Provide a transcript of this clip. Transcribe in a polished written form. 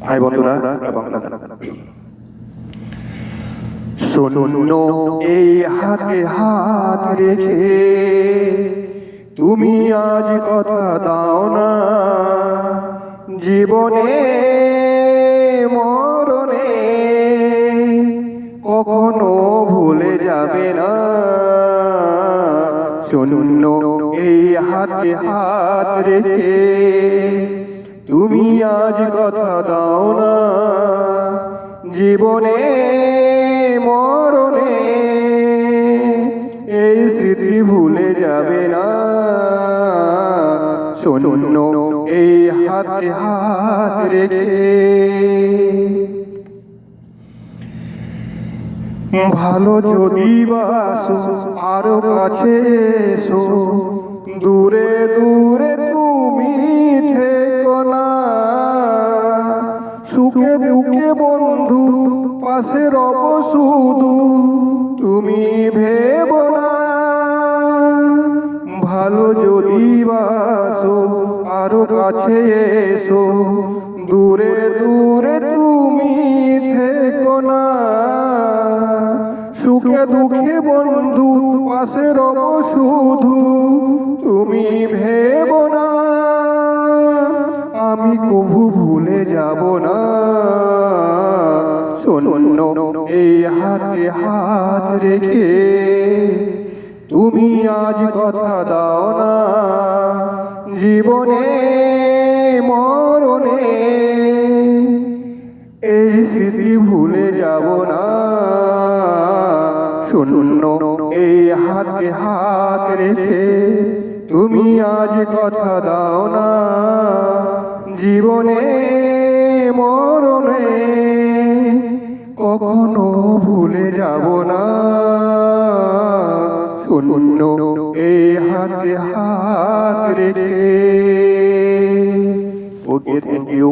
ভাই বন্ধুরা এবং শূন্য এই হাতে হাত রেখে তুমি আজ কথা দাও না, জীবনে মরণে কখনো ভুলে যাবে না। শূন্য এই হাতে হাত রেখে তুমি আজ কথা দাও না, জীবনে মরণে এই স্মৃতি ভুলে যাবে না। শূন্য এই হাতে হাত রেখে ভালো যদি বাসো আরো কাছে এসো, দূরে দূরে তুমি থেকো না। সুখে দুঃখে বন্ধু পাশে রব শুধু, তুমি ভেবো না। ভালো যদি বাসো আরো কাছে এসো, দূরে দূরে তুমি থেকো না। সুখে দুঃখে বন্ধু পাশে রব শুধু, তুমি ভেবো না। আমি কভু ভুলে যাব না। শূন্য এই হাতে হাত রেখে তুমি আজ কথা দাও না, জীবনে মরণে এই স্মৃতি ভুলে যাব না। শূন্য এই হাতে হাত রেখে তুমি আজ কথা দাও না, জীবনে মরণে কখনো ভুলে যাব না। শূন্য এই হাতে হাত রেখে। ওকে, থ্যাংক ইউ।